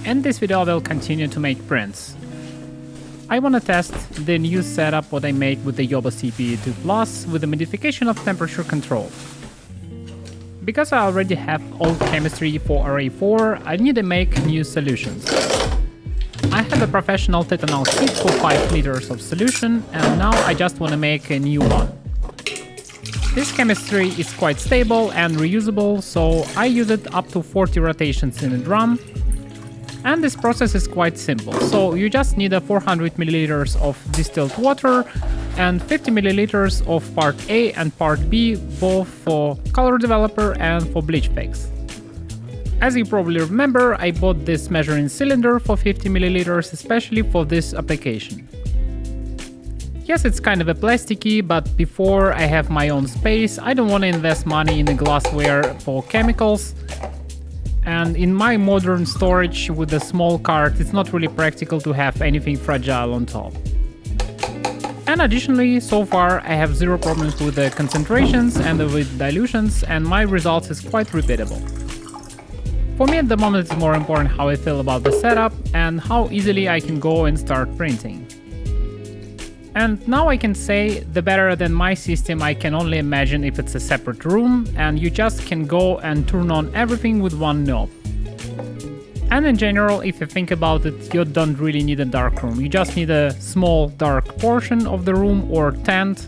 In this video I will continue to make prints. I wanna test the new setup what I made with the Jobo CPE2 Plus with the modification of temperature control. Because I already have old chemistry for Array 4, I need to make new solutions. I have a professional titanal kit for 5 liters of solution, and now I just wanna make a new one. This chemistry is quite stable and reusable, so I use it up to 40 rotations in a drum. And this process is quite simple, so you just need a 400 milliliters of distilled water and 50 milliliters of part A and part B, both for color developer and for bleach fix. As you probably remember, I bought this measuring cylinder for 50 milliliters especially for this application. Yes, it's kind of a plasticky, but before I have my own space, I don't want to invest money in the glassware for chemicals. And in my modern storage with a small cart, it's not really practical to have anything fragile on top. And additionally, so far I have zero problems with the concentrations and with dilutions, and my results is quite repeatable. For me at the moment it's more important how I feel about the setup and how easily I can go and start printing. And now I can say the better than my system I can only imagine if it's a separate room and you just can go and turn on everything with one knob. And in general, if you think about it, you don't really need a dark room, you just need a small dark portion of the room or tent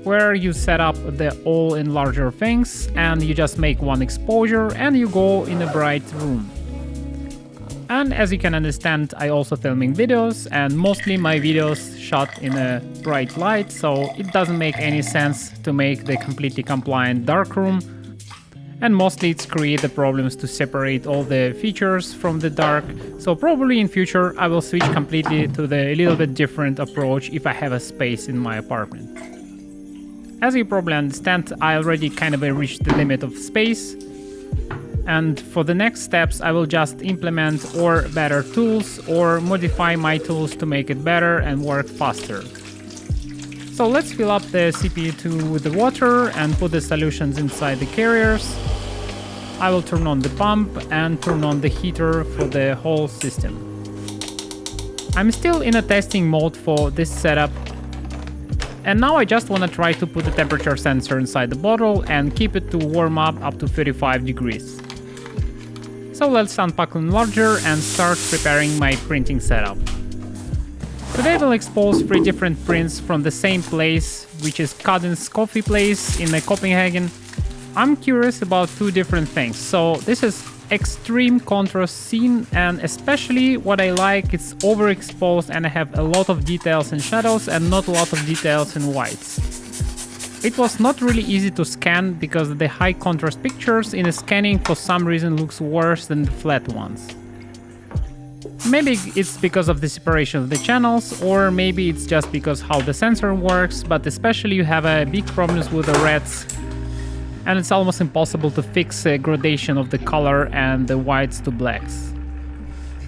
where you set up the all in larger things and you just make one exposure and you go in a bright room. And as you can understand, I also filming videos, and mostly my videos shot in a bright light, so it doesn't make any sense to make the completely compliant dark room. And mostly it's create the problems to separate all the features from the dark, so probably in future I will switch completely to the little bit different approach if I have a space in my apartment. As you probably understand, I already kind of reached the limit of space. And for the next steps, I will just implement or better tools or modify my tools to make it better and work faster. So let's fill up the CPE2 with the water and put the solutions inside the carriers. I will turn on the pump and turn on the heater for the whole system. I'm still in a testing mode for this setup. And now I just want to try to put the temperature sensor inside the bottle and keep it to warm up to 35 degrees. So let's unpack the enlarger and start preparing my printing setup. Today we'll expose 3 different prints from the same place, which is Cudden's coffee place in Copenhagen. I'm curious about 2 different things. So this is extreme contrast scene, and especially what I like, it's overexposed and I have a lot of details in shadows and not a lot of details in whites. It was not really easy to scan because the high contrast pictures in the scanning for some reason looks worse than the flat ones. Maybe it's because of the separation of the channels, or maybe it's just because how the sensor works, but especially you have big problems with the reds, and it's almost impossible to fix a gradation of the color and the whites to blacks.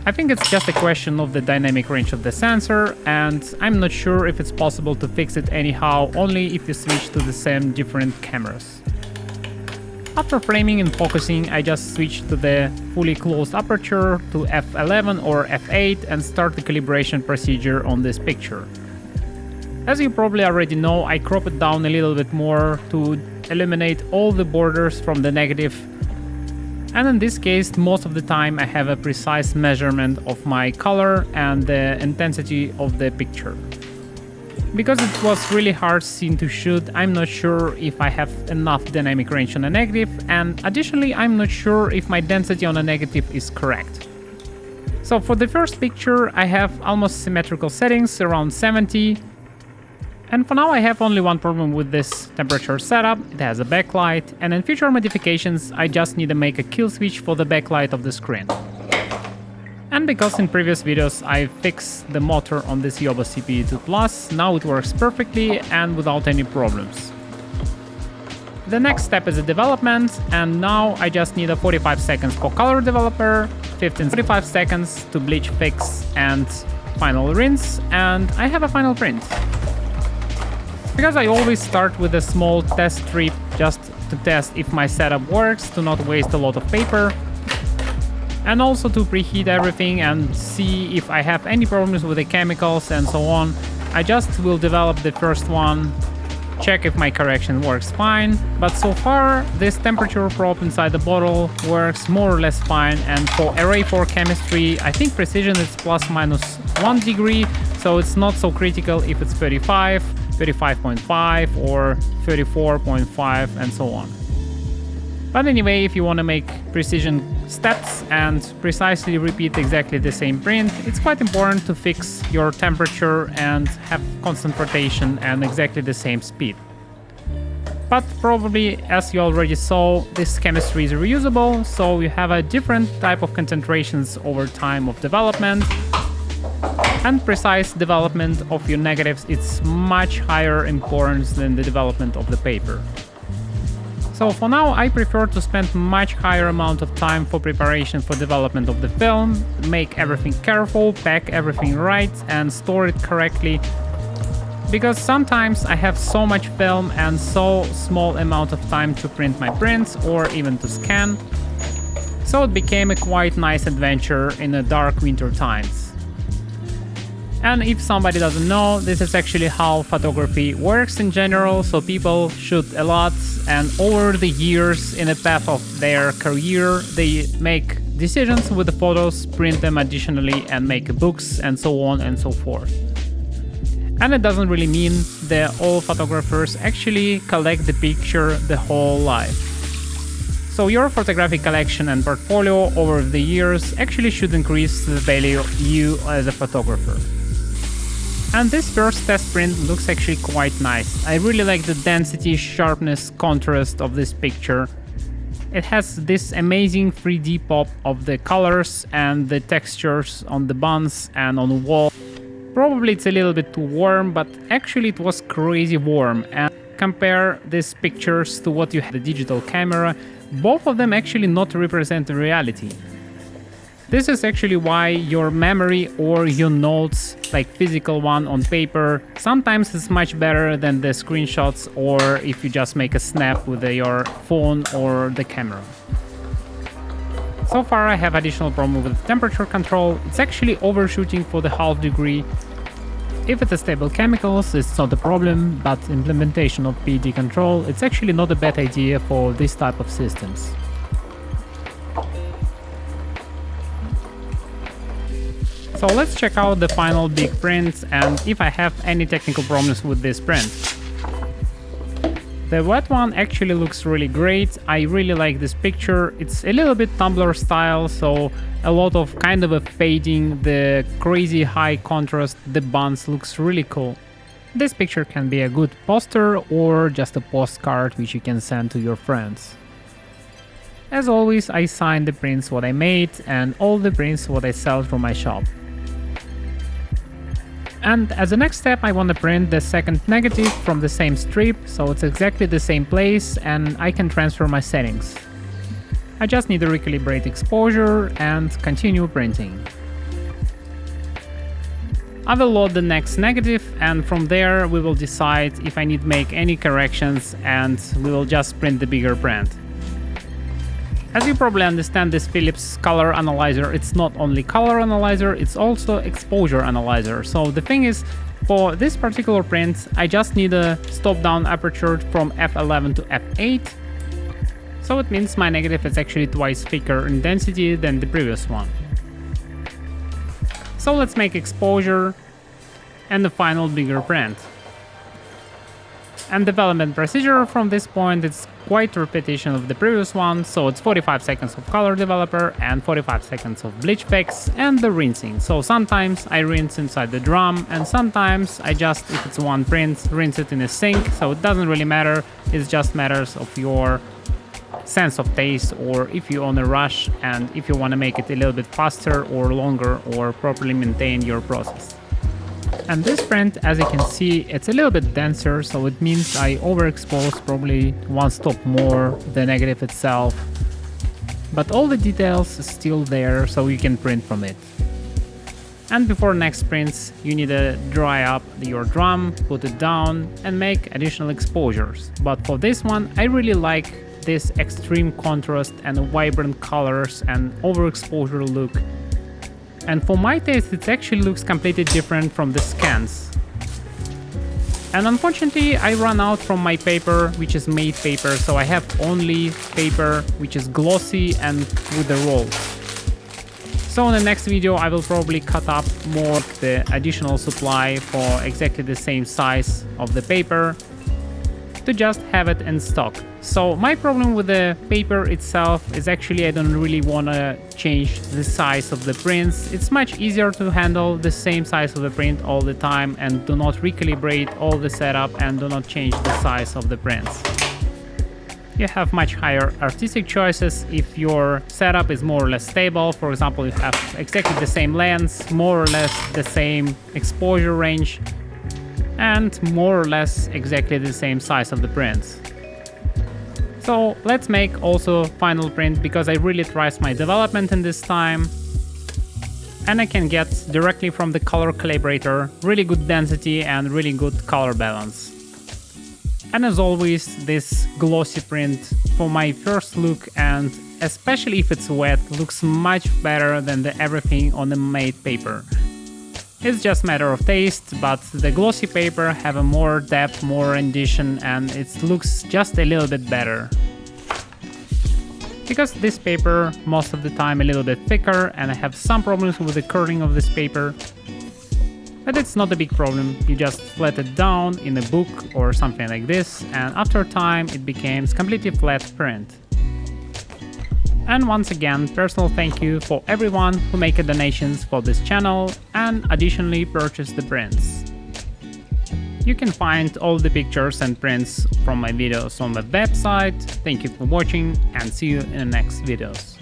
I think it's just a question of the dynamic range of the sensor, and I'm not sure if it's possible to fix it anyhow, only if you switch to the same different cameras. After framing and focusing, I just switch to the fully closed aperture to f11 or f8 and start the calibration procedure on this picture. As you probably already know, I crop it down a little bit more to eliminate all the borders from the negative. And in this case, most of the time I have a precise measurement of my color and the intensity of the picture. Because it was really hard scene to shoot, I'm not sure if I have enough dynamic range on a negative, and additionally I'm not sure if my density on a negative is correct. So for the first picture I have almost symmetrical settings around 70. And for now I have only one problem with this temperature setup, it has a backlight, and in future modifications I just need to make a kill switch for the backlight of the screen. And because in previous videos I fixed the motor on this Jobo CPE2 Plus, now it works perfectly and without any problems. The next step is the development, and now I just need a 45 seconds for color developer, 45 seconds to bleach fix and final rinse, and I have a final print. Because I always start with a small test strip just to test if my setup works, to not waste a lot of paper. and also to preheat everything and see if I have any problems with the chemicals and so on. I just will develop the first one, check if my correction works fine, but so far this temperature probe inside the bottle works more or less fine, and for array 4 chemistry I think precision is plus minus 1 degree, so it's not so critical if it's 35, 35.5 or 34.5 and so on. But anyway, if you want to make precision steps and precisely repeat exactly the same print, it's quite important to fix your temperature and have constant rotation and exactly the same speed. But probably, as you already saw, this chemistry is reusable, so you have a different type of concentrations over time of development, and precise development of your negatives is much higher importance than the development of the paper. So for now, I prefer to spend much higher amount of time for preparation for development of the film, make everything careful, pack everything right, and store it correctly. Because sometimes I have so much film and so small amount of time to print my prints or even to scan. So it became a quite nice adventure in the dark winter times. And if somebody doesn't know, this is actually how photography works in general, so people shoot a lot, and over the years in the path of their career they make decisions with the photos, print them additionally and make books and so on and so forth. And it doesn't really mean that all photographers actually collect the picture the whole life. So your photographic collection and portfolio over the years actually should increase the value of you as a photographer. And this first test print looks actually quite nice. I really like the density, sharpness, contrast of this picture. It has this amazing 3D pop of the colors and the textures on the buns and on the wall. Probably it's a little bit too warm, but actually it was crazy warm. And compare these pictures to what you have the digital camera, both of them actually not represent the reality. This is actually why your memory or your notes, like physical one on paper, sometimes is much better than the screenshots or if you just make a snap with your phone or the camera. So far I have additional problem with temperature control. It's actually overshooting for the half degree. If it's a stable chemicals, it's not a problem, but implementation of PD control, it's actually not a bad idea for this type of systems. So let's check out the final big print and if I have any technical problems with this print. The wet one actually looks really great. I really like this picture. It's a little bit Tumblr style, so a lot of kind of a fading, the crazy high contrast, the buns looks really cool. This picture can be a good poster or just a postcard which you can send to your friends. As always, I sign the prints what I made and all the prints what I sell from my shop. And as a next step, I want to print the second negative from the same strip, so it's exactly the same place and I can transfer my settings. I just need to recalibrate exposure and continue printing. I will load the next negative and from there we will decide if I need to make any corrections and we will just print the bigger print. As you probably understand, this Philips color analyzer, it's not only color analyzer, it's also exposure analyzer. So the thing is, for this particular print, I just need a stop-down aperture from f11 to f8. So it means my negative is actually twice thicker in density than the previous one. So let's make exposure and the final bigger print. And development procedure from this point is quite a repetition of the previous one, so it's 45 seconds of color developer and 45 seconds of bleach packs and the rinsing. So sometimes I rinse inside the drum and sometimes I just, if it's one print, rinse it in a sink, so it doesn't really matter, it's just matters of your sense of taste or if you're on a rush and if you want to make it a little bit faster or longer or properly maintain your process. And this print, as you can see, it's a little bit denser, so it means I overexpose probably one stop more the negative itself. But all the details is still there, so you can print from it. And before next prints, you need to dry up your drum, put it down, and make additional exposures. But for this one, I really like this extreme contrast and vibrant colors and overexposure look. And for my taste, it actually looks completely different from the scans. And unfortunately, I ran out from my paper, which is matte paper, so I have only paper which is glossy and with the rolls. So in the next video, I will probably cut up more the additional supply for exactly the same size of the paper to just have it in stock. So my problem with the paper itself is actually I don't really want to change the size of the prints. It's much easier to handle the same size of the print all the time and do not recalibrate all the setup and do not change the size of the prints. You have much higher artistic choices if your setup is more or less stable. For example, you have exactly the same lens, more or less the same exposure range, and more or less exactly the same size of the prints. So let's make also final print, because I really trust my development in this time. And I can get directly from the color calibrator really good density and really good color balance. And as always, this glossy print for my first look, and especially if it's wet, looks much better than the everything on the matte paper. It's just a matter of taste, but the glossy paper have a more depth, more rendition, and it looks just a little bit better. Because this paper most of the time a little bit thicker, and I have some problems with the curling of this paper. But it's not a big problem, you just flat it down in a book or something like this, and after time it becomes completely flat print. And once again, personal thank you for everyone who make donations for this channel and additionally purchase the prints. You can find all the pictures and prints from my videos on the website. Thank you for watching and see you in the next videos.